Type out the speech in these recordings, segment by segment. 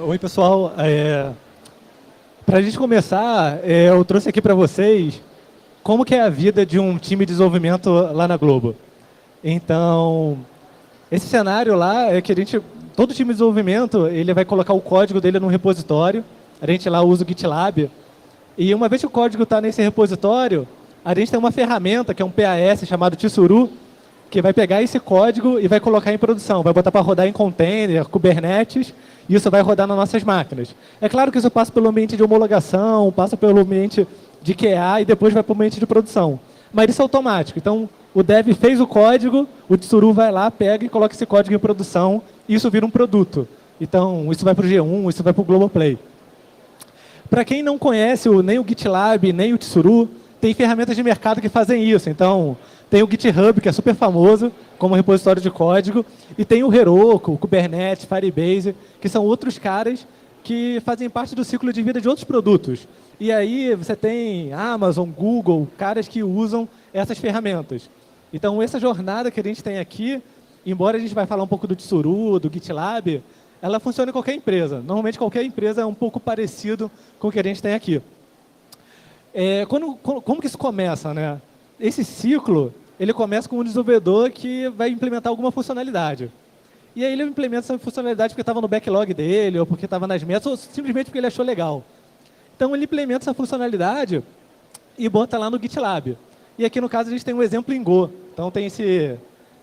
Oi, pessoal. Para a gente começar, eu trouxe aqui para vocês como que é a vida de um time de desenvolvimento lá na Globo. Então, esse cenário lá é que todo time de desenvolvimento, ele vai colocar o código dele num repositório. A gente lá usa o GitLab. E uma vez que o código está nesse repositório, a gente tem uma ferramenta, que é um PAS chamado Tsuru, que vai pegar esse código e vai colocar em produção. Vai botar para rodar em container, Kubernetes, e isso vai rodar nas nossas máquinas. É claro que isso passa pelo ambiente de homologação, passa pelo ambiente de QA e depois vai para o ambiente de produção. Mas isso é automático. Então, o dev fez o código, o Tsuru vai lá, pega e coloca esse código em produção, e isso vira um produto. Então, isso vai para o G1, isso vai para o Globoplay. Para quem não conhece nem o GitLab, nem o Tsuru, tem ferramentas de mercado que fazem isso. Então, tem o GitHub, que é super famoso, como repositório de código, e tem o Heroku, o Kubernetes, Firebase, que são outros caras que fazem parte do ciclo de vida de outros produtos. E aí você tem Amazon, Google, caras que usam essas ferramentas. Então, essa jornada que a gente tem aqui, embora a gente vai falar um pouco do Tsuru, do GitLab, ela funciona em qualquer empresa. Normalmente, qualquer empresa é um pouco parecido com o que a gente tem aqui. Como que isso começa, né? Esse ciclo, ele começa com um desenvolvedor que vai implementar alguma funcionalidade. E aí ele implementa essa funcionalidade porque estava no backlog dele, ou porque estava nas metas, ou simplesmente porque ele achou legal. Então, ele implementa essa funcionalidade e bota lá no GitLab. E aqui, no caso, a gente tem um exemplo em Go. Então, tem esse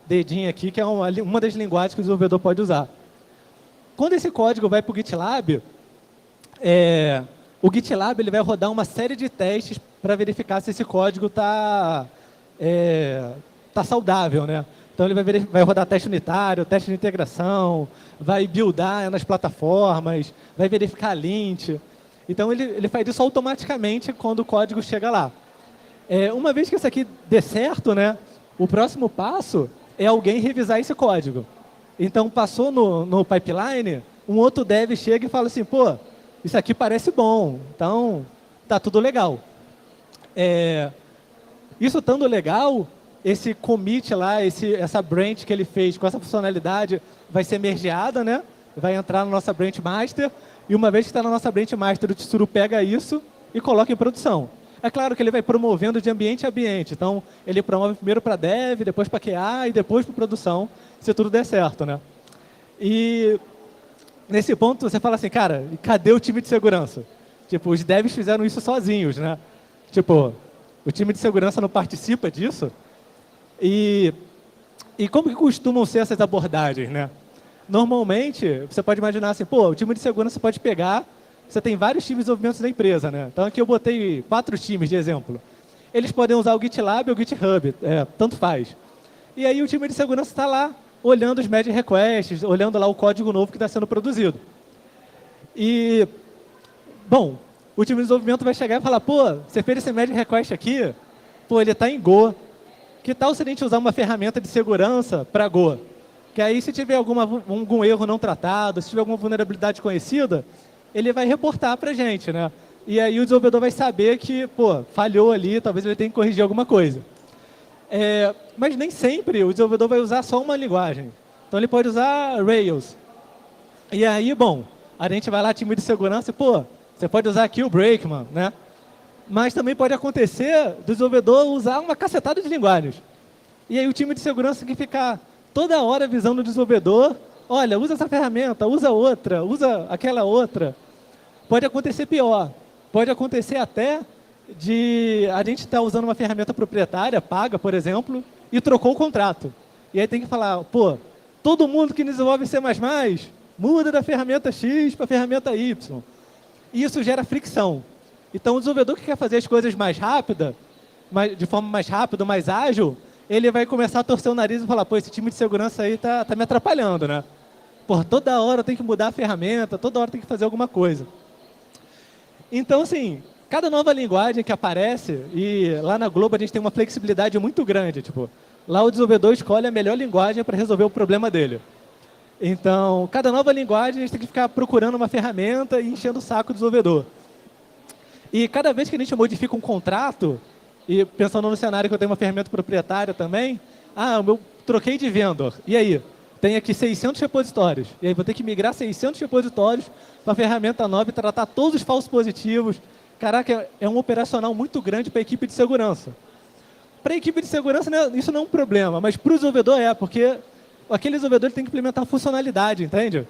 dedinho aqui, que é uma das linguagens que o desenvolvedor pode usar. Quando esse código vai para o GitLab, o GitLab ele vai rodar uma série de testes para verificar se esse código está saudável, né? Então, ele vai rodar teste unitário, teste de integração, vai buildar nas plataformas, vai verificar lint. Então, ele faz isso automaticamente quando o código chega lá. Uma vez que isso aqui dê certo, né, o próximo passo é alguém revisar esse código. Então, passou no pipeline, um outro dev chega e fala assim, pô, isso aqui parece bom, então tá tudo legal. Isso estando legal, esse commit lá, essa branch que ele fez com essa funcionalidade vai ser mergeada, né? Vai entrar na nossa branch master, e uma vez que está na nossa branch master, o Tsuru pega isso e coloca em produção. É claro que ele vai promovendo de ambiente a ambiente, então ele promove primeiro para dev, depois para QA e depois para produção, se tudo der certo, né? E nesse ponto você fala assim, cara, cadê o time de segurança? Tipo, os devs fizeram isso sozinhos, né? Tipo, o time de segurança não participa disso. E como que costumam ser essas abordagens, né? Normalmente, você pode imaginar assim, pô, o time de segurança pode pegar, você tem vários times de desenvolvimento da empresa, né? Então aqui eu botei 4 times de exemplo. Eles podem usar o GitLab ou o GitHub, tanto faz. E aí o time de segurança está lá, olhando os merge requests, olhando lá o código novo que está sendo produzido. E, bom, o time de desenvolvimento vai chegar e falar, pô, você fez esse merge request aqui, pô, ele está em Go. Que tal se a gente usar uma ferramenta de segurança para Go? Que aí se tiver algum erro não tratado, se tiver alguma vulnerabilidade conhecida, ele vai reportar para a gente, né? E aí o desenvolvedor vai saber que, pô, falhou ali, talvez ele tenha que corrigir alguma coisa. Mas nem sempre o desenvolvedor vai usar só uma linguagem. Então, ele pode usar Rails. E aí, bom, a gente vai lá, time de segurança, e, pô, você pode usar aqui o Brakeman, né? Mas também pode acontecer do desenvolvedor usar uma cacetada de linguagens. E aí o time de segurança tem que ficar toda hora avisando o desenvolvedor, olha, usa essa ferramenta, usa outra, usa aquela outra. Pode acontecer pior. Pode acontecer até de a gente estar usando uma ferramenta proprietária, paga, por exemplo, e trocou o contrato. E aí tem que falar, pô, todo mundo que desenvolve C++, muda da ferramenta X para a ferramenta Y. E isso gera fricção. Então, o desenvolvedor que quer fazer as coisas mais rápida, de forma mais rápida, mais ágil, ele vai começar a torcer o nariz e falar, pô, esse time de segurança aí tá me atrapalhando, né? Pô, toda hora tem que mudar a ferramenta, toda hora tem que fazer alguma coisa. Então, assim, cada nova linguagem que aparece, e lá na Globo a gente tem uma flexibilidade muito grande, tipo, lá o desenvolvedor escolhe a melhor linguagem para resolver o problema dele. Então, cada nova linguagem a gente tem que ficar procurando uma ferramenta e enchendo o saco do desenvolvedor. E cada vez que a gente modifica um contrato, e pensando no cenário que eu tenho uma ferramenta proprietária também, eu troquei de vendor. E aí? tem aqui 600 repositórios. E aí vou ter que migrar 600 repositórios para a ferramenta nova e tratar todos os falsos positivos. Caraca, é um operacional muito grande para a equipe de segurança. Para a equipe de segurança, né, isso não é um problema, mas para o desenvolvedor porque aquele desenvolvedor tem que implementar funcionalidade, entende?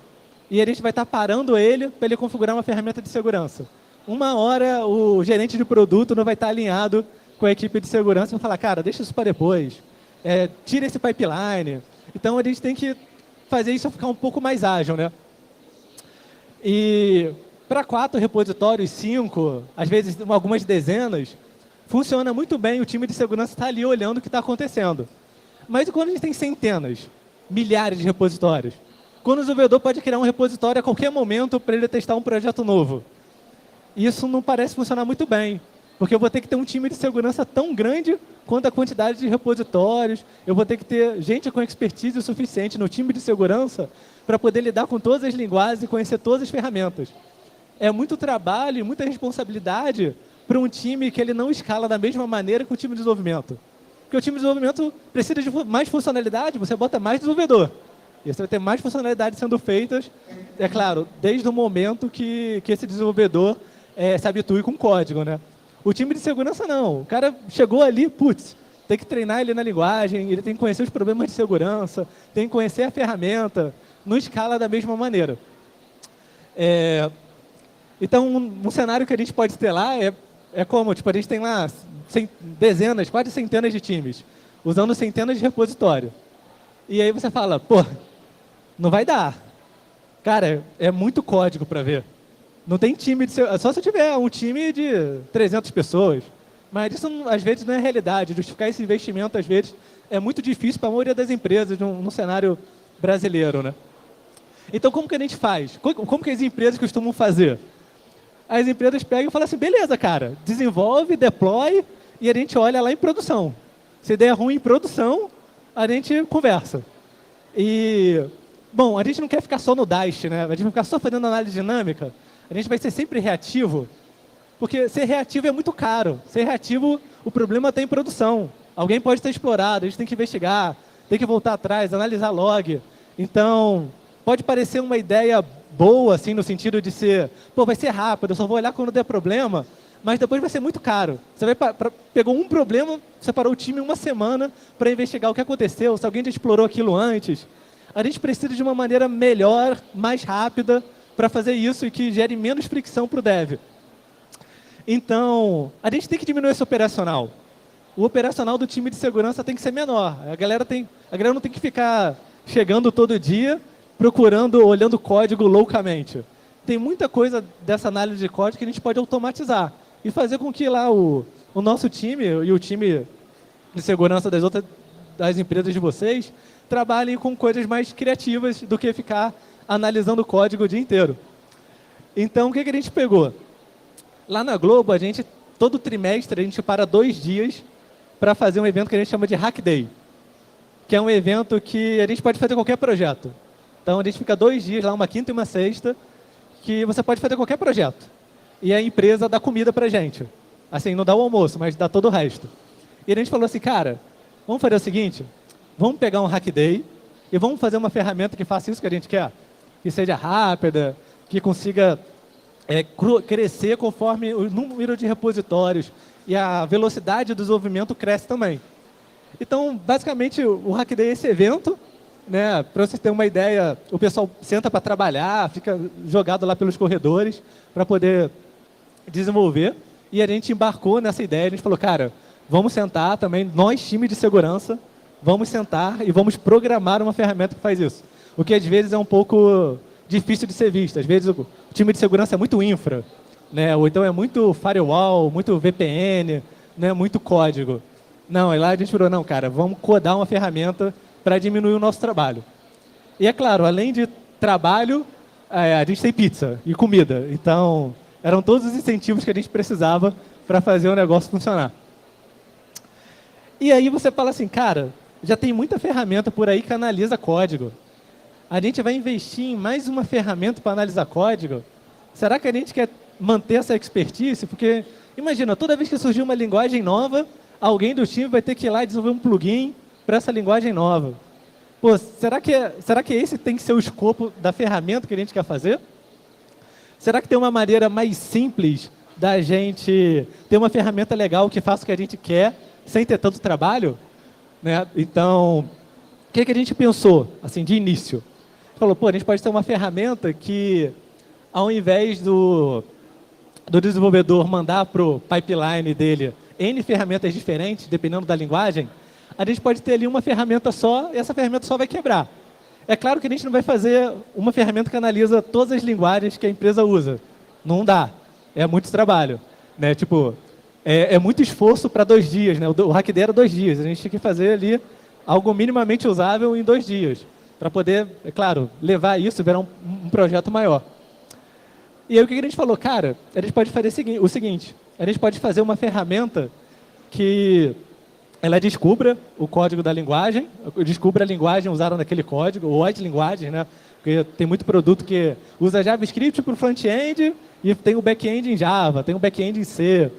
E a gente vai estar parando ele para ele configurar uma ferramenta de segurança. Uma hora o gerente de produto não vai estar alinhado com a equipe de segurança e vai falar, cara, deixa isso para depois, tira esse pipeline. Então a gente tem que fazer isso ficar um pouco mais ágil, né? E para 4 repositórios, 5, às vezes algumas dezenas, funciona muito bem, o time de segurança está ali olhando o que está acontecendo. Mas e quando a gente tem centenas, milhares de repositórios? Quando o desenvolvedor pode criar um repositório a qualquer momento para ele testar um projeto novo. Isso não parece funcionar muito bem, porque eu vou ter que ter um time de segurança tão grande quanto a quantidade de repositórios, eu vou ter que ter gente com expertise o suficiente no time de segurança para poder lidar com todas as linguagens e conhecer todas as ferramentas. É muito trabalho e muita responsabilidade para um time que ele não escala da mesma maneira que o time de desenvolvimento. Porque o time de desenvolvimento precisa de mais funcionalidade, você bota mais desenvolvedor. E você vai ter mais funcionalidades sendo feitas, é claro, desde o momento que esse desenvolvedor se habitue com código, né? O time de segurança não. O cara chegou ali, putz, tem que treinar ele na linguagem, ele tem que conhecer os problemas de segurança, tem que conhecer a ferramenta, não escala da mesma maneira. Então, um cenário que a gente pode ter lá é como, tipo, a gente tem lá dezenas, quase centenas de times, usando centenas de repositórios. E aí você fala, pô, não vai dar. Cara, é muito código para ver. Não tem time de só se tiver um time de 300 pessoas. Mas isso, às vezes, não é realidade. Justificar esse investimento, às vezes, é muito difícil para a maioria das empresas no cenário brasileiro, né? Então, como que a gente faz? Como que as empresas costumam fazer? As empresas pegam e falam assim, beleza, cara, desenvolve, deploy, e a gente olha lá em produção. Se der ruim em produção, a gente conversa. E, bom, a gente não quer ficar só no Dash, né? A gente não quer ficar só fazendo análise dinâmica. A gente vai ser sempre reativo, porque ser reativo é muito caro. Ser reativo, o problema está em produção. Alguém pode ter explorado, a gente tem que investigar, tem que voltar atrás, analisar log. Então, pode parecer uma ideia boa, assim, no sentido de ser, pô, vai ser rápido, eu só vou olhar quando der problema, mas depois vai ser muito caro. Você pegou um problema, separou o time uma semana para investigar o que aconteceu, se alguém já explorou aquilo antes. A gente precisa de uma maneira melhor, mais rápida, para fazer isso e que gere menos fricção para o dev. Então, a gente tem que diminuir esse operacional. O operacional do time de segurança tem que ser menor. A galera não tem que ficar chegando todo dia, procurando, olhando código loucamente. Tem muita coisa dessa análise de código que a gente pode automatizar e fazer com que lá o nosso time e o time de segurança das empresas de vocês trabalhem com coisas mais criativas do que ficar analisando o código o dia inteiro. Então, o que a gente pegou? Lá na Globo, todo trimestre, a gente para 2 dias para fazer um evento que a gente chama de Hack Day, que é um evento que a gente pode fazer qualquer projeto. Então, a gente fica 2 dias lá, uma quinta e uma sexta, que você pode fazer qualquer projeto. E a empresa dá comida para a gente. Assim, não dá o almoço, mas dá todo o resto. E a gente falou assim, cara, vamos fazer o seguinte, vamos pegar um Hack Day e vamos fazer uma ferramenta que faça isso que a gente quer. Que seja rápida, que consiga crescer conforme o número de repositórios e a velocidade do desenvolvimento cresce também. Então, basicamente, o Hack Day é esse evento, né, para vocês terem uma ideia, o pessoal senta para trabalhar, fica jogado lá pelos corredores para poder desenvolver. E a gente embarcou nessa ideia, a gente falou, cara, vamos sentar também, nós, time de segurança, vamos sentar e vamos programar uma ferramenta que faz isso. O que às vezes é um pouco difícil de ser visto. Às vezes o time de segurança é muito infra, né? Ou então é muito firewall, muito VPN, né? Muito código. Não, e lá a gente falou, não, cara, vamos codar uma ferramenta para diminuir o nosso trabalho. E é claro, além de trabalho, a gente tem pizza e comida. Então, eram todos os incentivos que a gente precisava para fazer o negócio funcionar. E aí você fala assim, cara, já tem muita ferramenta por aí que analisa código. A gente vai investir em mais uma ferramenta para analisar código? Será que a gente quer manter essa expertise? Porque, imagina, toda vez que surgir uma linguagem nova, alguém do time vai ter que ir lá e desenvolver um plugin para essa linguagem nova. Pô, será que esse tem que ser o escopo da ferramenta que a gente quer fazer? Será que tem uma maneira mais simples da gente ter uma ferramenta legal que faça o que a gente quer, sem ter tanto trabalho? Né? Então, o que a gente pensou, assim, de início? Falou, pô, a gente pode ter uma ferramenta que, ao invés do desenvolvedor mandar para o pipeline dele N ferramentas diferentes, dependendo da linguagem, a gente pode ter ali uma ferramenta só, e essa ferramenta só vai quebrar. É claro que a gente não vai fazer uma ferramenta que analisa todas as linguagens que a empresa usa. Não dá. É muito trabalho. Né? Tipo, é muito esforço para 2 dias. Né? O Hack Day era 2 dias. A gente tinha que fazer ali algo minimamente usável em 2 dias. Para poder, é claro, levar isso e virar um projeto maior. E aí o que a gente falou? Cara, a gente pode fazer o seguinte. A gente pode fazer uma ferramenta que ela descubra o código da linguagem, descubra a linguagem usada naquele código, ou as linguagens, né? Porque tem muito produto que usa JavaScript para o front-end e tem o back-end em Java, tem o back-end em C,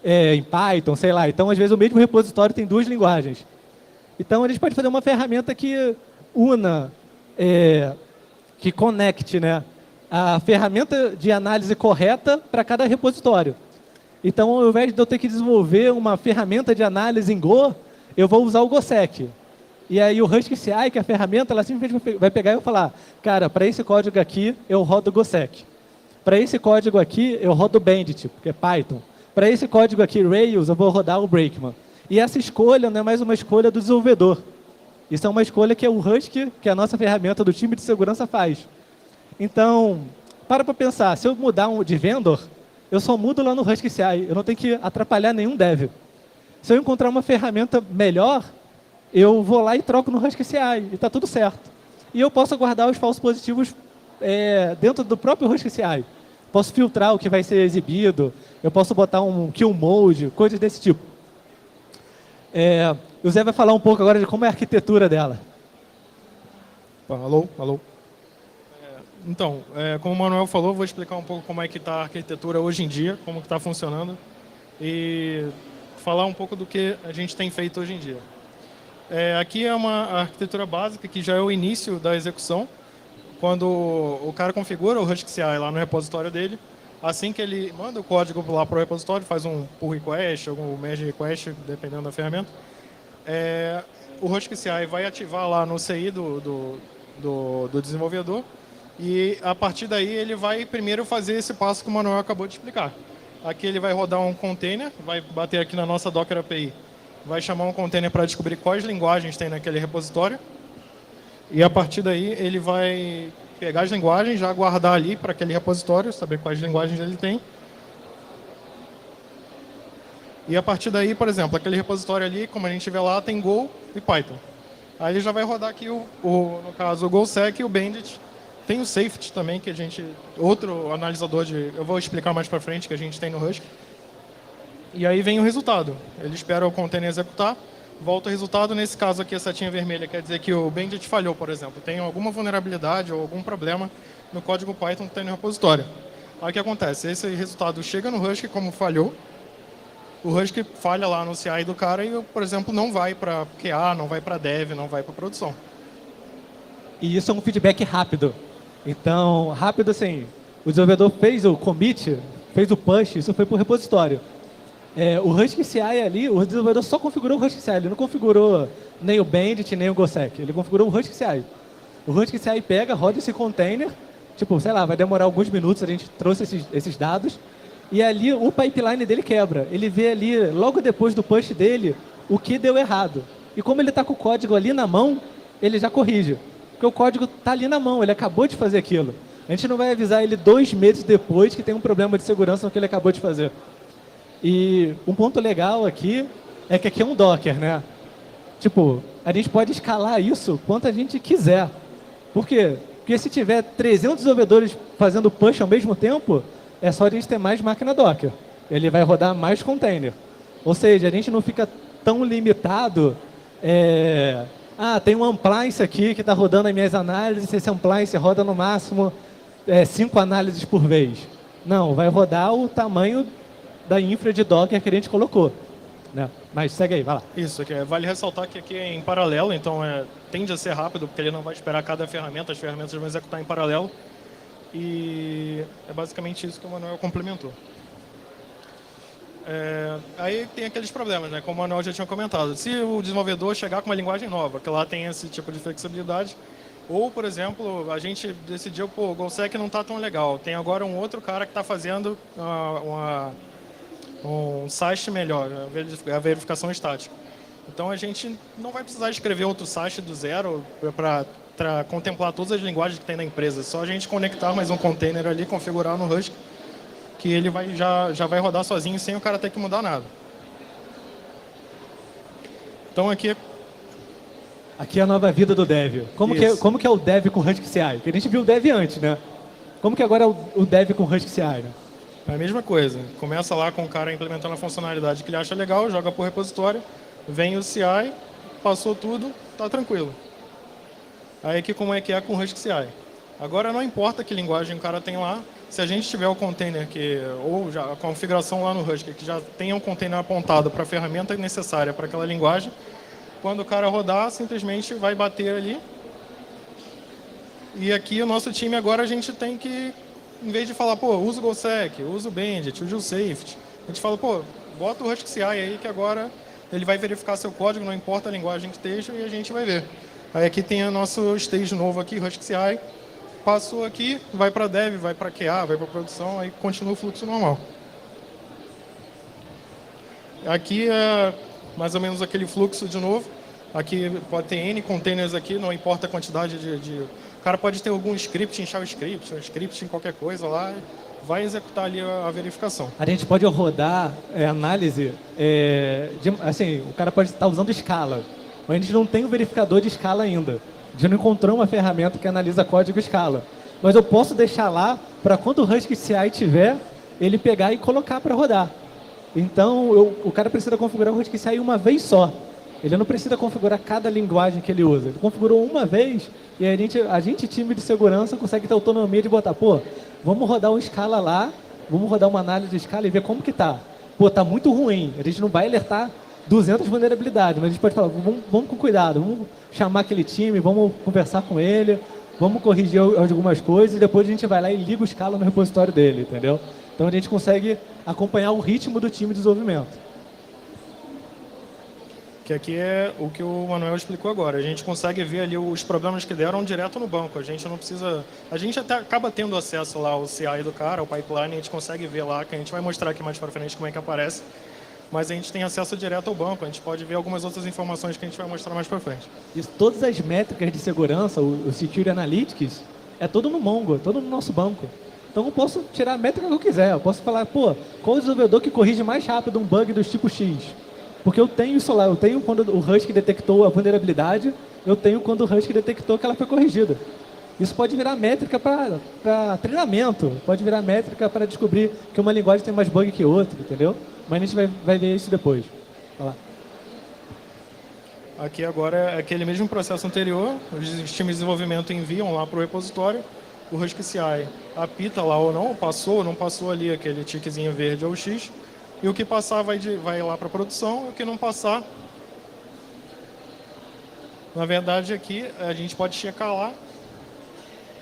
em Python, sei lá. Então, às vezes, o mesmo repositório tem 2 linguagens. Então, a gente pode fazer uma ferramenta que una, que conecte, né, a ferramenta de análise correta para cada repositório. Então, ao invés de eu ter que desenvolver uma ferramenta de análise em Go, eu vou usar o GoSec. E aí o Husky CI, que é a ferramenta, ela simplesmente vai pegar e vai falar, cara, para esse código aqui, eu rodo o GoSec. Para esse código aqui, eu rodo o Bandit, que é Python. Para esse código aqui, Rails, eu vou rodar o Brakeman. E essa escolha não é mais uma escolha do desenvolvedor. Isso é uma escolha que o Husky, que é a nossa ferramenta do time de segurança, faz. Então, para pensar, se eu mudar de vendor, eu só mudo lá no Husky CI, eu não tenho que atrapalhar nenhum dev. Se eu encontrar uma ferramenta melhor, eu vou lá e troco no Husky CI, e está tudo certo. E eu posso guardar os falsos positivos dentro do próprio Husky CI. Posso filtrar o que vai ser exibido, eu posso botar um kill mode, coisas desse tipo. O Zé vai falar um pouco agora de como é a arquitetura dela. Alô? Então, como o Manuel falou, vou explicar um pouco como é que está a arquitetura hoje em dia, como que está funcionando, e falar um pouco do que a gente tem feito hoje em dia. Aqui é uma arquitetura básica, que já é o início da execução, quando o cara configura o Husky CI lá no repositório dele, assim que ele manda o código lá para o repositório, faz um pull request, algum merge request, dependendo da ferramenta, o Husky CI vai ativar lá no CI do desenvolvedor, e a partir daí ele vai primeiro fazer esse passo que o Manuel acabou de explicar. Aqui ele vai rodar um container, vai bater aqui na nossa Docker API, vai chamar um container para descobrir quais linguagens tem naquele repositório, e a partir daí ele vai pegar as linguagens, já guardar ali para aquele repositório, saber quais linguagens ele tem. E a partir daí, por exemplo, aquele repositório ali, como a gente vê lá, tem Go e Python. Aí ele já vai rodar aqui, no caso, o GoSec e o Bandit. Tem o Safety também, que a gente... Outro analisador eu vou explicar mais para frente, que a gente tem no Husky. E aí vem o resultado. Ele espera o container executar, volta o resultado. Nesse caso aqui, a setinha vermelha quer dizer que o Bandit falhou, por exemplo. Tem alguma vulnerabilidade ou algum problema no código Python que tem no repositório. Aí o que acontece? Esse resultado chega no Husky como falhou. O Husky falha lá no CI do cara e, por exemplo, não vai para QA, não vai para dev, não vai para produção. E isso é um feedback rápido. Então, rápido assim, o desenvolvedor fez o commit, fez o push, isso foi para o repositório. O Husky CI ali, o desenvolvedor só configurou o Husky CI, ele não configurou nem o Bandit, nem o GoSec, ele configurou o Husky CI. O Husky CI pega, roda esse container, tipo, sei lá, vai demorar alguns minutos, a gente trouxe esses dados, e ali o pipeline dele quebra. Ele vê ali, logo depois do push dele, o que deu errado. E como ele está com o código ali na mão, ele já corrige. Porque o código está ali na mão, ele acabou de fazer aquilo. A gente não vai avisar ele 2 meses depois que tem um problema de segurança no que ele acabou de fazer. E um ponto legal aqui é que aqui é um Docker, né? Tipo, a gente pode escalar isso quanto a gente quiser. Por quê? Porque se tiver 300 desenvolvedores fazendo push ao mesmo tempo, é só a gente ter mais máquina Docker. Ele vai rodar mais container. Ou seja, a gente não fica tão limitado. Tem um appliance aqui que está rodando as minhas análises, esse appliance roda no máximo 5 análises por vez. Não, vai rodar o tamanho da infra de Docker que a gente colocou. Né? Mas segue aí, vai lá. Isso, aqui vale ressaltar que aqui é em paralelo, então tende a ser rápido, porque ele não vai esperar cada ferramenta, as ferramentas vão executar em paralelo. E é basicamente isso que o Manuel complementou. Aí tem aqueles problemas, né? Como o Manuel já tinha comentado. Se o desenvolvedor chegar com uma linguagem nova, que lá tem esse tipo de flexibilidade, ou, por exemplo, a gente decidiu, pô, o GoSec não está tão legal. Tem agora um outro cara que está fazendo um SAST melhor, a verificação estática. Então a gente não vai precisar escrever outro SAST do zero para contemplar todas as linguagens que tem na empresa. Só a gente conectar mais um container ali, configurar no Husky, que ele já vai rodar sozinho sem o cara ter que mudar nada. Então aqui é a nova vida do Dev. Como que é o Dev com Husky CI? Porque a gente viu o Dev antes, né? Como que agora é o Dev com Husky CI, né? É a mesma coisa. Começa lá com o cara implementando a funcionalidade que ele acha legal, joga para o repositório, vem o CI, passou tudo, tá tranquilo. Aí aqui como é que é com o Husky CI. Agora não importa que linguagem o cara tem lá, se a gente tiver o container ou já a configuração lá no Husky que já tenha um container apontado para a ferramenta necessária para aquela linguagem, quando o cara rodar, simplesmente vai bater ali. E aqui o nosso time agora a gente tem que, em vez de falar, pô, usa o GoSec, usa o Bandit, usa o Safety, a gente fala, pô, bota o Husky CI aí que agora ele vai verificar seu código, não importa a linguagem que esteja, e a gente vai ver. Aí aqui tem o nosso stage novo aqui, Husky CI, passou aqui, vai para Dev, vai para QA, vai para produção, aí continua o fluxo normal. Aqui é mais ou menos aquele fluxo de novo. Aqui pode ter N containers aqui, não importa a quantidade O cara pode ter algum script, inchar o script, um script em qualquer coisa lá, vai executar ali a verificação. A gente pode rodar análise, assim, o cara pode estar usando Scala, mas a gente não tem o verificador de Scala ainda. A gente não encontrou uma ferramenta que analisa código Scala. Mas eu posso deixar lá para quando o Husky CI tiver, ele pegar e colocar para rodar. Então, o cara precisa configurar o Husky CI uma vez só. Ele não precisa configurar cada linguagem que ele usa. Ele configurou uma vez e a gente, time de segurança, consegue ter autonomia de botar, pô, vamos rodar um Scala lá, vamos rodar uma análise de Scala e ver como que tá. Pô, tá muito ruim. A gente não vai alertar 200 vulnerabilidades, mas a gente pode falar, vamos com cuidado, vamos chamar aquele time, vamos conversar com ele, vamos corrigir algumas coisas e depois a gente vai lá e liga o Scala no repositório dele, entendeu? Então a gente consegue acompanhar o ritmo do time de desenvolvimento. Que aqui é o que o Manuel explicou agora. A gente consegue ver ali os problemas que deram direto no banco. A gente não precisa... A gente até acaba tendo acesso lá ao CI do cara, ao pipeline, a gente consegue ver lá, que a gente vai mostrar aqui mais para frente como é que aparece. Mas a gente tem acesso direto ao banco, a gente pode ver algumas outras informações que a gente vai mostrar mais para frente. Isso, todas as métricas de segurança, o Security Analytics, é todo no Mongo, é todo no nosso banco. Então eu posso tirar a métrica que eu quiser, eu posso falar, pô, qual o desenvolvedor que corrige mais rápido um bug do tipo X? Porque eu tenho isso lá, eu tenho quando o Husky detectou a vulnerabilidade, eu tenho quando o Husky detectou que ela foi corrigida. Isso pode virar métrica para treinamento, pode virar métrica para descobrir que uma linguagem tem mais bug que outra, entendeu? Mas a gente vai ver isso depois. Vai lá. Aqui agora é aquele mesmo processo anterior, os times de desenvolvimento enviam lá para o repositório, o Husky CI apita lá ou não, passou ou não passou ali aquele tiquezinho verde ou X, e o que passar vai lá para a produção, e o que não passar, na verdade aqui a gente pode checar lá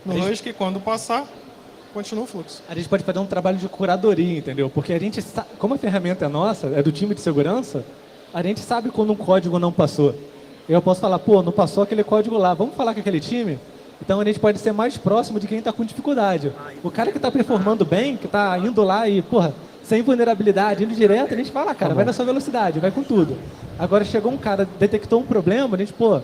no Husky, quando passar, continua o fluxo. A gente pode fazer um trabalho de curadoria, entendeu? Porque a gente sabe, como a ferramenta é nossa, é do time de segurança, a gente sabe quando um código não passou. Eu posso falar, pô, não passou aquele código lá, vamos falar com aquele time? Então a gente pode ser mais próximo de quem está com dificuldade. O cara que está performando bem, que está indo lá e, porra, sem vulnerabilidade, indo direto, a gente fala, cara, vai na sua velocidade, vai com tudo. Agora chegou um cara, detectou um problema, a gente, pô,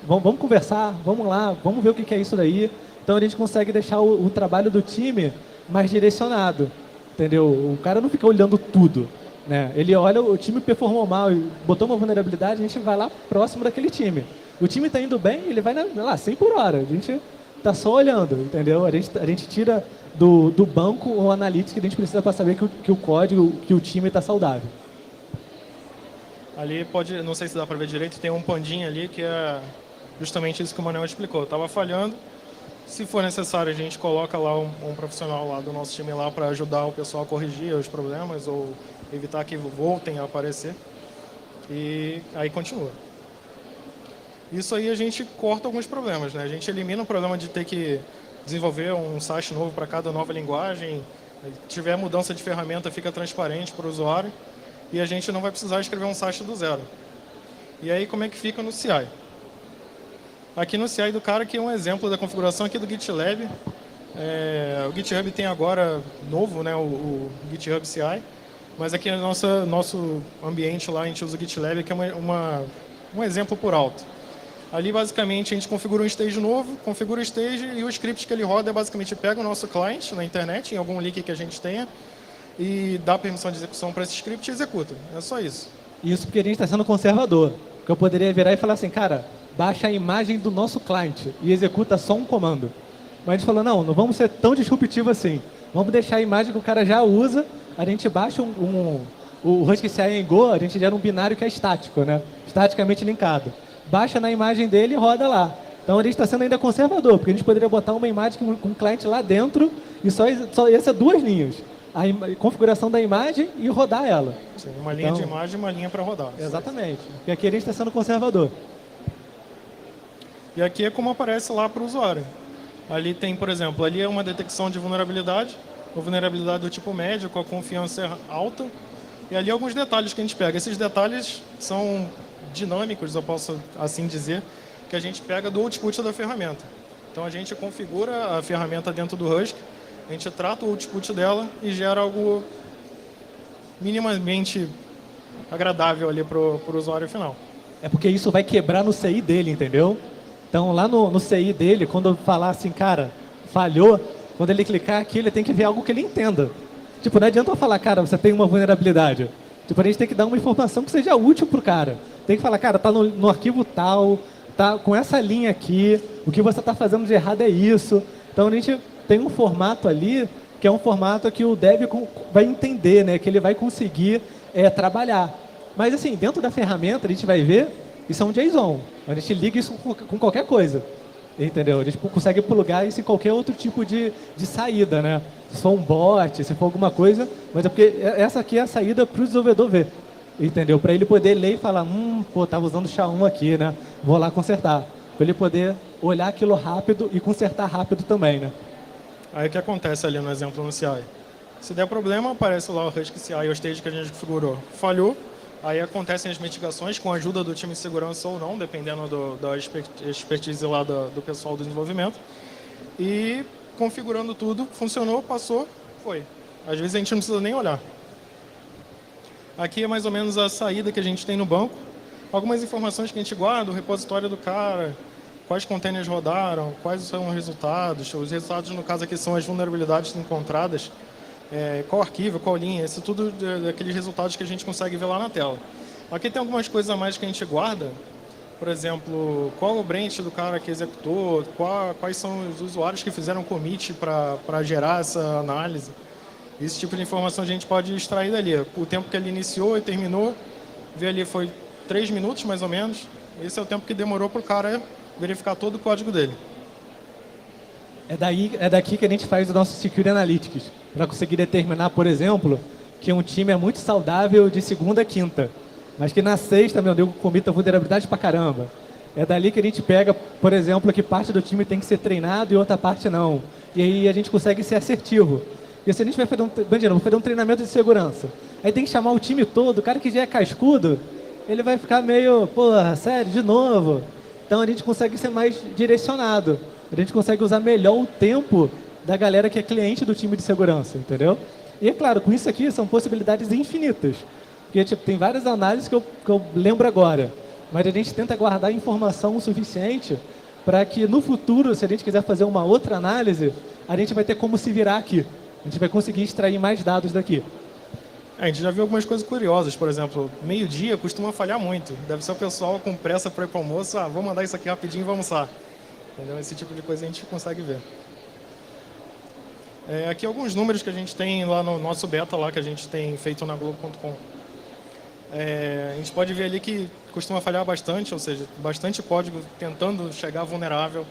vamos conversar, vamos lá, vamos ver o que é isso daí. Então a gente consegue deixar o trabalho do time mais direcionado, entendeu? O cara não fica olhando tudo, né? Ele olha, o time performou mal e botou uma vulnerabilidade, a gente vai lá próximo daquele time. O time está indo bem, ele vai lá 100 por hora. A gente está só olhando, entendeu? A gente tira do banco o analytics que a gente precisa para saber que o código, que o time está saudável. Ali pode, não sei se dá para ver direito, tem um pandinho ali que é justamente isso que o Manuel explicou. Estava falhando. Se for necessário, a gente coloca lá um profissional lá do nosso time lá para ajudar o pessoal a corrigir os problemas ou evitar que voltem a aparecer. E aí continua. Isso aí a gente corta alguns problemas, né? A gente elimina o problema de ter que desenvolver um site novo para cada nova linguagem. Se tiver mudança de ferramenta, fica transparente para o usuário. E a gente não vai precisar escrever um site do zero. E aí, como é que fica no CI? Aqui no CI do cara, que é um exemplo da configuração aqui do GitLab. O GitHub tem agora novo, né, o GitHub CI. Mas aqui no nosso ambiente lá, a gente usa o GitLab, que é um exemplo por alto. Ali, basicamente, a gente configura um stage novo, configura o stage e o script que ele roda é basicamente pega o nosso client na internet, em algum link que a gente tenha, e dá permissão de execução para esse script e executa. É só isso. Isso porque a gente está sendo conservador. Porque eu poderia virar e falar assim, cara, baixa a imagem do nosso client e executa só um comando. Mas a gente falou, não vamos ser tão disruptivo assim. Vamos deixar a imagem que o cara já usa, a gente baixa o Husky CI em Go, a gente gera um binário que é estático, né? Estaticamente linkado. Baixa na imagem dele e roda lá. Então a gente está sendo ainda conservador, porque a gente poderia botar uma imagem com um cliente lá dentro e só ia ser 2 linhas. A configuração da imagem e rodar ela. Sim, uma linha de imagem e uma linha para rodar. Exatamente. Porque aqui a gente está sendo conservador. E aqui é como aparece lá para o usuário. Ali tem, por exemplo, ali é uma detecção de vulnerabilidade, uma vulnerabilidade do tipo médio, com a confiança alta. E ali alguns detalhes que a gente pega. Esses detalhes são dinâmicos, eu posso assim dizer, que a gente pega do output da ferramenta. Então a gente configura a ferramenta dentro do Husky, a gente trata o output dela e gera algo minimamente agradável ali para o usuário final. É porque isso vai quebrar no CI dele, entendeu? Então lá no CI dele, quando eu falar assim, cara, falhou, quando ele clicar aqui, ele tem que ver algo que ele entenda. Tipo, não adianta eu falar, cara, você tem uma vulnerabilidade. Tipo, a gente tem que dar uma informação que seja útil pro cara. Tem que falar, cara, tá no arquivo tal, tá com essa linha aqui, o que você está fazendo de errado é isso. Então a gente tem um formato ali, que é um formato que o dev vai entender, né? Que ele vai conseguir trabalhar. Mas assim, dentro da ferramenta, a gente vai ver, isso é um JSON. A gente liga isso com qualquer coisa. Entendeu? A gente consegue plugar isso em qualquer outro tipo de saída, né? Se for um bot, se for alguma coisa, mas é porque essa aqui é a saída para o desenvolvedor ver. Entendeu? Para ele poder ler e falar, pô, estava usando SHA-1 aqui, né? Vou lá consertar. Para ele poder olhar aquilo rápido e consertar rápido também, né? Aí o que acontece ali no exemplo no CI? Se der problema, aparece lá o Husky CI, o stage que a gente configurou. Falhou, aí acontecem as mitigações com a ajuda do time de segurança ou não, dependendo da expertise lá do pessoal do desenvolvimento. E configurando tudo, funcionou, passou, foi. Às vezes a gente não precisa nem olhar. Aqui é mais ou menos a saída que a gente tem no banco. Algumas informações que a gente guarda, o repositório do cara, quais containers rodaram, quais são os resultados. Os resultados, no caso aqui, são as vulnerabilidades encontradas. Qual arquivo, qual linha, isso tudo daqueles resultados que a gente consegue ver lá na tela. Aqui tem algumas coisas a mais que a gente guarda. Por exemplo, qual o branch do cara que executou, quais são os usuários que fizeram commit para gerar essa análise. Esse tipo de informação a gente pode extrair dali. O tempo que ele iniciou e terminou, ver ali foi 3 minutos mais ou menos. Esse é o tempo que demorou para o cara verificar todo o código dele. É daqui que a gente faz o nosso Security Analytics, para conseguir determinar, por exemplo, que um time é muito saudável de segunda a quinta, mas que na sexta, meu Deus, comita vulnerabilidade pra caramba. É dali que a gente pega, por exemplo, que parte do time tem que ser treinado e outra parte não. E aí a gente consegue ser assertivo. E se a gente vai fazer um treinamento de segurança, aí tem que chamar o time todo, o cara que já é cascudo, ele vai ficar meio, porra, sério, de novo. Então a gente consegue ser mais direcionado. A gente consegue usar melhor o tempo da galera que é cliente do time de segurança, entendeu? E é claro, com isso aqui são possibilidades infinitas. Porque tipo, tem várias análises que eu lembro agora. Mas a gente tenta guardar informação o suficiente para que no futuro, se a gente quiser fazer uma outra análise, a gente vai ter como se virar aqui. A gente vai conseguir extrair mais dados daqui. A gente já viu algumas coisas curiosas, por exemplo, meio-dia costuma falhar muito. Deve ser o pessoal com pressa para ir para o almoço, vou mandar isso aqui rapidinho e vamos almoçar. Entendeu? Esse tipo de coisa a gente consegue ver. Aqui alguns números que a gente tem lá no nosso beta, lá, que a gente tem feito na Globo.com. A gente pode ver ali que costuma falhar bastante, ou seja, bastante código tentando chegar vulnerável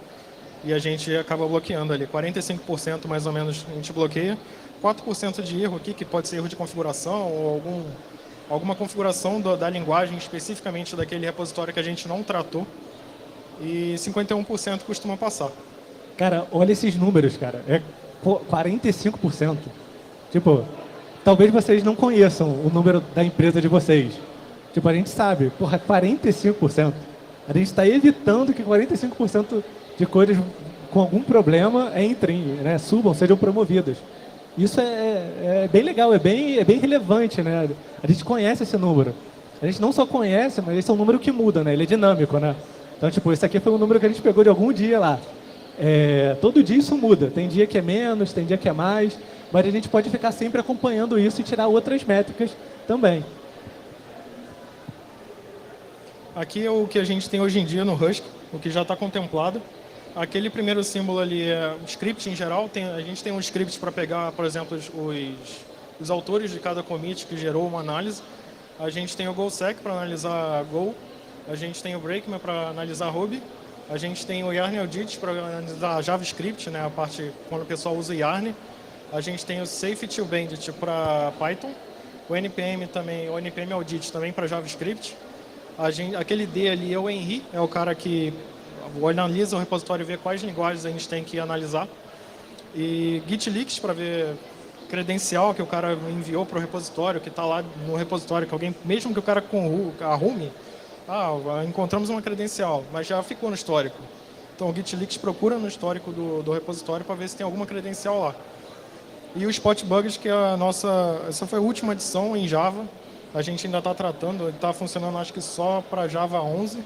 e a gente acaba bloqueando ali. 45% mais ou menos a gente bloqueia. 4% de erro aqui, que pode ser erro de configuração ou alguma configuração da linguagem, especificamente daquele repositório que a gente não tratou, e 51% costuma passar. Cara, olha esses números, cara. É 45%. Tipo, talvez vocês não conheçam o número da empresa de vocês. Tipo, a gente sabe, porra, 45%. A gente está evitando que 45% de cores com algum problema entrem, né, subam, sejam promovidas. Isso é bem legal, é bem relevante, né? A gente conhece esse número. A gente não só conhece, mas esse é um número que muda, né? Ele é dinâmico, né? Então, tipo, esse aqui foi um número que a gente pegou de algum dia lá. Todo dia isso muda. Tem dia que é menos, tem dia que é mais, mas a gente pode ficar sempre acompanhando isso e tirar outras métricas também. Aqui é o que a gente tem hoje em dia no Husky, o que já está contemplado. Aquele primeiro símbolo ali é o script em geral. A gente tem um script para pegar, por exemplo, os autores de cada commit que gerou uma análise. A gente tem o GoSec para analisar Go. A gente tem o Brakeman para analisar Ruby. A gente tem o Yarn Audit para analisar JavaScript, né, a parte quando o pessoal usa Yarn. A gente tem o Safety Bandit para Python. O NPM também, o NPM Audit também para JavaScript. Aquele D ali é o Henry, é o cara que analisa o repositório e vê quais linguagens a gente tem que analisar. E Git Leaks para ver credencial que o cara enviou para o repositório, que está lá no repositório, que alguém, mesmo que o cara arrume, encontramos uma credencial, mas já ficou no histórico. Então o Git Leaks procura no histórico do repositório para ver se tem alguma credencial lá. E o Spot Bugs, que é essa foi a última edição em Java. A gente ainda está tratando, está funcionando acho que só para Java 11.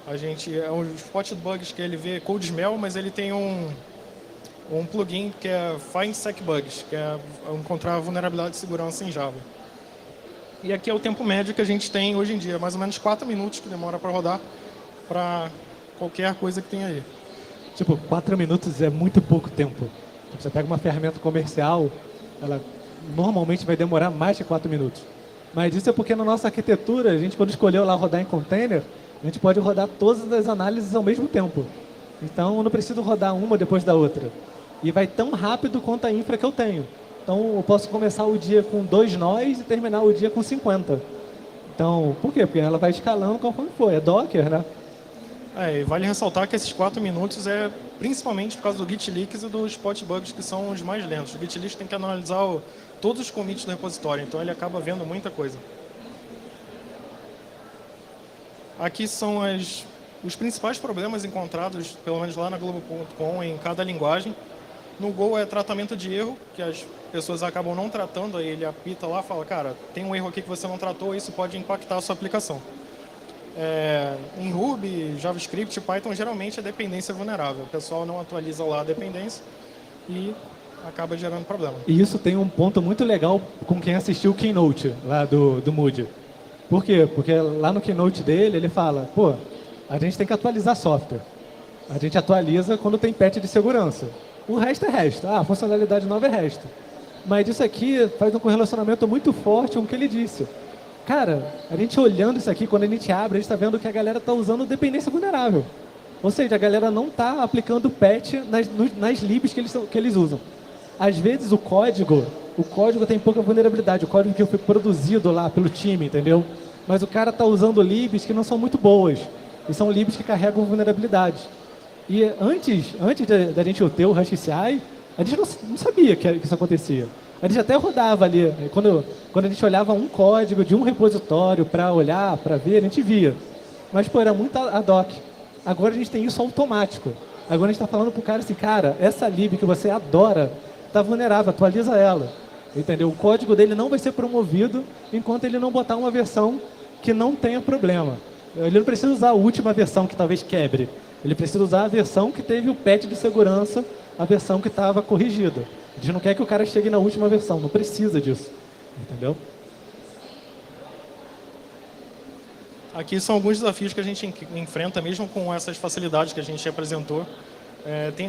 O Spot Bugs que ele vê Code Smell, mas ele tem um plugin que é Find Sec Bugs, que é encontrar vulnerabilidade de segurança em Java. E aqui é o tempo médio que a gente tem hoje em dia, mais ou menos 4 minutos que demora para rodar para qualquer coisa que tenha aí. Tipo, 4 minutos é muito pouco tempo. Você pega uma ferramenta comercial, ela normalmente vai demorar mais de 4 minutos. Mas isso é porque na nossa arquitetura, a gente quando escolheu lá rodar em container, a gente pode rodar todas as análises ao mesmo tempo. Então eu não preciso rodar uma depois da outra. E vai tão rápido quanto a infra que eu tenho. Então eu posso começar o dia com 2 nós e terminar o dia com 50. Então, por quê? Porque ela vai escalando conforme for. É Docker, né? E vale ressaltar que esses 4 minutos é principalmente por causa do Git Leaks e dos Spot Bugs, que são os mais lentos. O Git Leaks tem que analisar todos os commits do repositório, então ele acaba vendo muita coisa. Aqui são os principais problemas encontrados, pelo menos lá na Globo.com, em cada linguagem. No Go é tratamento de erro, que as pessoas acabam não tratando, aí ele apita lá e fala, cara, tem um erro aqui que você não tratou, isso pode impactar a sua aplicação. Em Ruby, JavaScript, Python, geralmente é dependência vulnerável. O pessoal não atualiza lá a dependência e acaba gerando problema. E isso tem um ponto muito legal com quem assistiu o Keynote lá do Moody. Por quê? Porque lá no Keynote dele, ele fala, a gente tem que atualizar software. A gente atualiza quando tem patch de segurança. O resto é resto. A funcionalidade nova é resto. Mas isso aqui faz um correlacionamento muito forte com o que ele disse. Cara, a gente olhando isso aqui, quando a gente abre, a gente está vendo que a galera está usando dependência vulnerável. Ou seja, a galera não está aplicando patch nas libs que eles usam. Às vezes o código tem pouca vulnerabilidade, o código que foi produzido lá pelo time, entendeu? Mas o cara está usando libs que não são muito boas. E são libs que carregam vulnerabilidades. E antes da gente ter o Husky CI, a gente não sabia que isso acontecia. A gente até rodava ali, quando a gente olhava um código de um repositório para olhar, para ver, a gente via. Mas, era muito ad hoc. Agora a gente tem isso automático. Agora a gente está falando para o cara assim, cara, essa lib que você adora está vulnerável, atualiza ela. Entendeu? O código dele não vai ser promovido enquanto ele não botar uma versão que não tenha problema. Ele não precisa usar a última versão que talvez quebre. Ele precisa usar a versão que teve o patch de segurança, a versão que estava corrigida. A gente não quer que o cara chegue na última versão, não precisa disso. Entendeu? Aqui são alguns desafios que a gente enfrenta, mesmo com essas facilidades que a gente apresentou.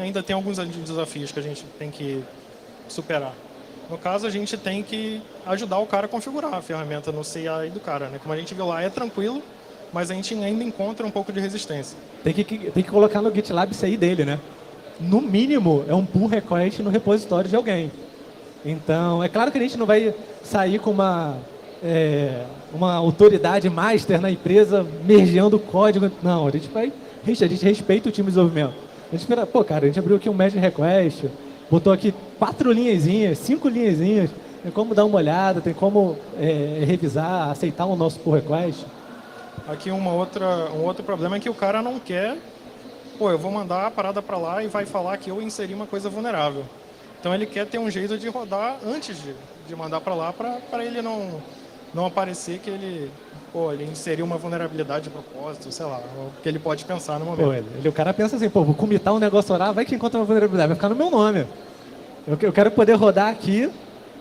Ainda tem alguns desafios que a gente tem que superar. No caso, a gente tem que ajudar o cara a configurar a ferramenta no CI do cara, né? Como a gente viu lá, é tranquilo, mas a gente ainda encontra um pouco de resistência. Tem que colocar no GitLab CI dele, né? No mínimo, é um pull request no repositório de alguém. Então, é claro que a gente não vai sair com uma autoridade master na empresa mergeando o código. Não, a gente respeita o time de desenvolvimento. A gente espera, pô, cara, a gente abriu aqui um merge request, botou aqui 4 linhazinhas, 5 linhazinhas, tem como dar uma olhada, tem como revisar, aceitar o nosso pull request. Aqui um outro problema é que o cara não quer, pô, eu vou mandar a parada para lá e vai falar que eu inseri uma coisa vulnerável. Então ele quer ter um jeito de rodar antes de mandar para lá, para ele não aparecer que ele inseriu uma vulnerabilidade de propósito, sei lá, o que ele pode pensar no momento. O cara pensa assim, pô, vou comitar um negócio lá, vai que encontra uma vulnerabilidade, vai ficar no meu nome. Eu quero poder rodar aqui,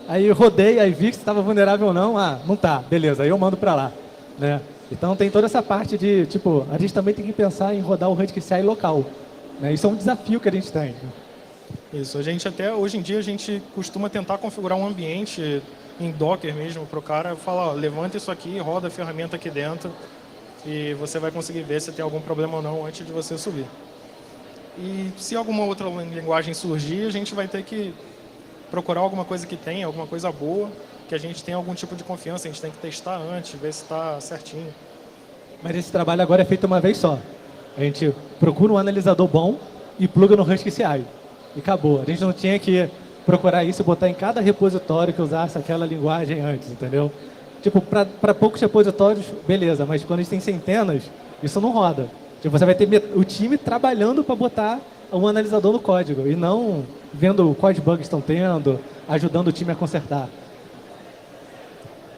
aí rodei, aí vi que estava vulnerável ou não, não tá, beleza, aí eu mando para lá, né? Então tem toda essa parte de, tipo, a gente também tem que pensar em rodar o Husky local, né? Isso é um desafio que a gente tem. Isso, hoje em dia a gente costuma tentar configurar um ambiente em Docker mesmo para o cara falar, ó, levanta isso aqui, roda a ferramenta aqui dentro e você vai conseguir ver se tem algum problema ou não antes de você subir. E se alguma outra linguagem surgir, a gente vai ter que procurar alguma coisa que tenha, alguma coisa boa, que a gente tenha algum tipo de confiança, a gente tem que testar antes, ver se está certinho. Mas esse trabalho agora é feito uma vez só. A gente procura um analisador bom e pluga no Husky CI. E acabou. A gente não tinha que procurar isso e botar em cada repositório que usasse aquela linguagem antes, entendeu? Tipo, para poucos repositórios, beleza, mas quando a gente tem centenas, isso não roda. Tipo, você vai ter o time trabalhando para botar um analisador no código e não vendo quais bugs estão tendo, ajudando o time a consertar.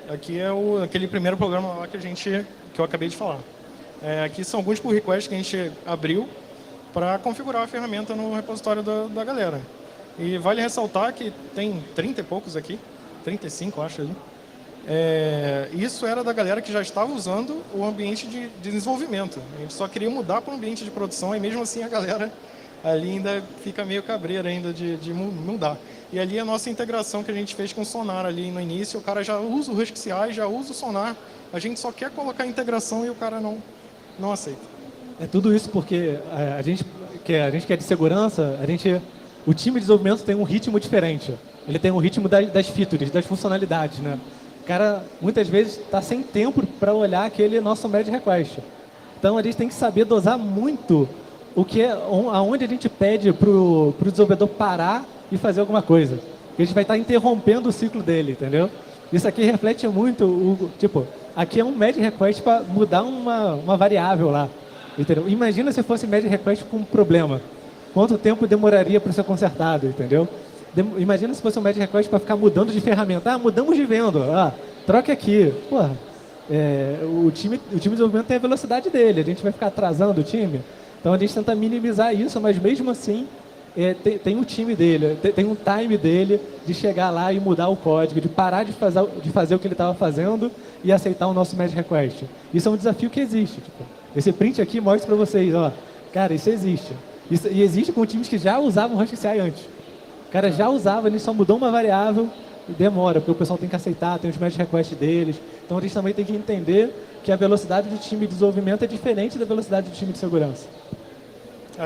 Aqui é aquele primeiro programa lá que eu acabei de falar. Aqui são alguns pull requests que a gente abriu para configurar a ferramenta no repositório da galera. E vale ressaltar que tem 30 e poucos aqui, 35 acho ali. Isso era da galera que já estava usando o ambiente de desenvolvimento. A gente só queria mudar para o ambiente de produção e mesmo assim a galera ali ainda fica meio cabreira ainda de mudar. E ali a nossa integração que a gente fez com o Sonar ali no início, o cara já usa o Husky CI, já usa o Sonar, a gente só quer colocar a integração e o cara não aceita. É tudo isso porque a gente que é de segurança, o time de desenvolvimento tem um ritmo diferente. Ele tem um ritmo das features, das funcionalidades, né? O cara, muitas vezes, está sem tempo para olhar aquele nosso merge request. Então, a gente tem que saber dosar muito aonde a gente pede para o desenvolvedor parar e fazer alguma coisa. Porque a gente vai estar interrompendo o ciclo dele, entendeu? Isso aqui reflete muito, aqui é um merge request para mudar uma variável lá. Entendeu? Imagina se fosse merge request com um problema. Quanto tempo demoraria para ser consertado, entendeu? Imagina se fosse um merge request para ficar mudando de ferramenta. Mudamos de venda. Troque aqui. Porra, o time de desenvolvimento tem a velocidade dele. A gente vai ficar atrasando o time. Então a gente tenta minimizar isso, mas mesmo assim tem um time dele, tem um time dele de chegar lá e mudar o código, de parar de fazer o que ele estava fazendo e aceitar o nosso merge request. Isso é um desafio que existe. Esse print aqui mostra para vocês, cara, isso existe. E existe com times que já usavam o Husky CI antes. O cara já usava, ele só mudou uma variável e demora, porque o pessoal tem que aceitar, tem os merge requests deles. Então a gente também tem que entender que a velocidade do time de desenvolvimento é diferente da velocidade do time de segurança.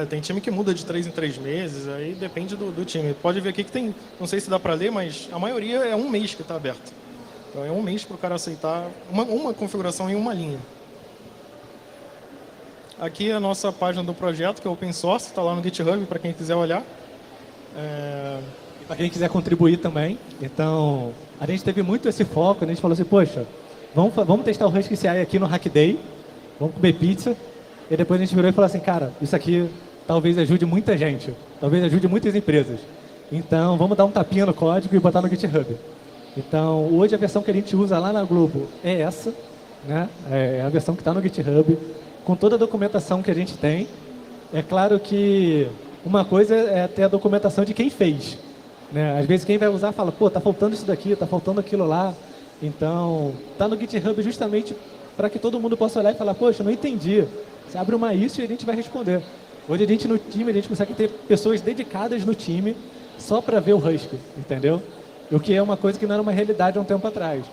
Tem time que muda de 3 em 3 meses, aí depende do time. Pode ver aqui que tem, não sei se dá para ler, mas a maioria é 1 mês que está aberto. Então é 1 mês para o cara aceitar uma configuração em uma linha. Aqui é a nossa página do projeto, que é open source, está lá no GitHub para quem quiser olhar. E para quem quiser contribuir também. Então, a gente teve muito esse foco, a gente falou assim, poxa, vamos testar o Husky CI aqui no Hack Day, vamos comer pizza, e depois a gente virou e falou assim, cara, isso aqui talvez ajude muita gente, talvez ajude muitas empresas. Então, vamos dar um tapinha no código e botar no GitHub. Então, hoje a versão que a gente usa lá na Globo é essa, né? É a versão que está no GitHub, com toda a documentação que a gente tem. É claro que uma coisa é ter a documentação de quem fez, né? Às vezes quem vai usar fala, pô, tá faltando isso daqui, tá faltando aquilo lá. Então, tá no GitHub justamente para que todo mundo possa olhar e falar, poxa, eu não entendi. Você abre uma issue e a gente vai responder. Hoje no time, a gente consegue ter pessoas dedicadas no time só para ver o Husky, entendeu? O que é uma coisa que não era uma realidade há um tempo atrás.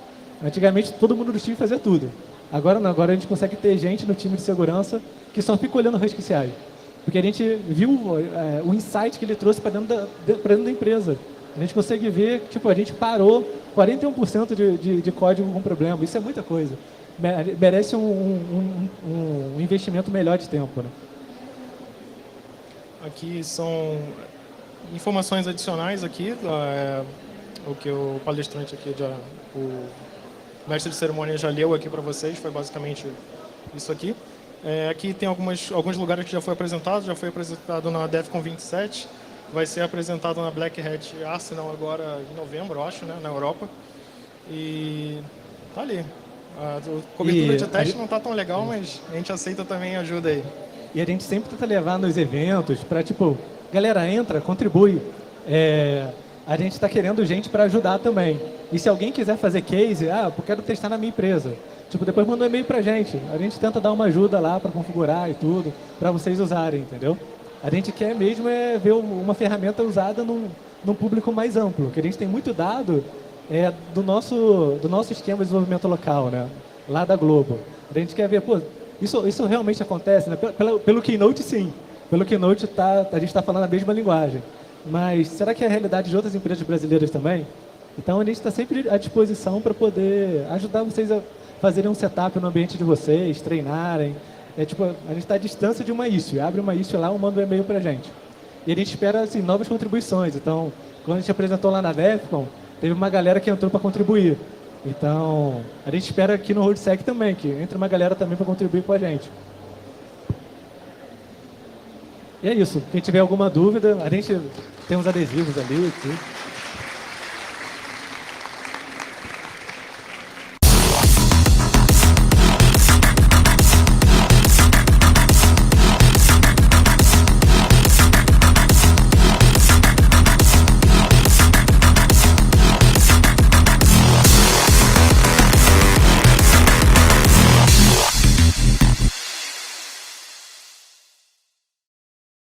Antigamente, todo mundo do time fazia tudo. Agora não, agora a gente consegue ter gente no time de segurança que só fica olhando o Husky CI. Porque a gente viu o insight que ele trouxe para dentro da empresa. a gente consegue ver que tipo, a gente parou 41% de código com problema. Isso é muita coisa. Merece um investimento melhor de tempo, né? Aqui são informações adicionais aqui, o que o palestrante aqui, o mestre de cerimônia já leu aqui para vocês, foi basicamente isso aqui. Aqui tem alguns lugares que já foi apresentado na DEFCON 27, vai ser apresentado na Black Hat Arsenal agora em novembro, eu acho, né, na Europa. E tá ali. A cobertura de teste não tá tão legal, mas a gente aceita também ajuda aí. E a gente sempre tenta levar nos eventos para, tipo, galera, entra, contribui. A gente está querendo gente para ajudar também. E se alguém quiser fazer case, eu quero testar na minha empresa. Tipo, depois manda um e-mail pra gente. A gente tenta dar uma ajuda lá para configurar e tudo, para vocês usarem, entendeu? A gente quer mesmo ver uma ferramenta usada num público mais amplo, que a gente tem muito dado do nosso esquema de desenvolvimento local, né? Lá da Globo. A gente quer ver, pô, isso realmente acontece, né? Pelo Keynote, sim. Pelo Keynote a gente está falando a mesma linguagem. Mas será que é a realidade de outras empresas brasileiras também? Então a gente está sempre à disposição para poder ajudar vocês a fazerem um setup no ambiente de vocês, treinarem. A gente está à distância de uma issue. Abre uma issue lá ou manda um e-mail para a gente. E a gente espera assim, novas contribuições. Então, quando a gente apresentou lá na DEFCON, teve uma galera que entrou para contribuir. Então, a gente espera aqui no RoadSec também, que entre uma galera também para contribuir com a gente. E é isso. Quem tiver alguma dúvida, a gente tem uns adesivos ali. Tudo.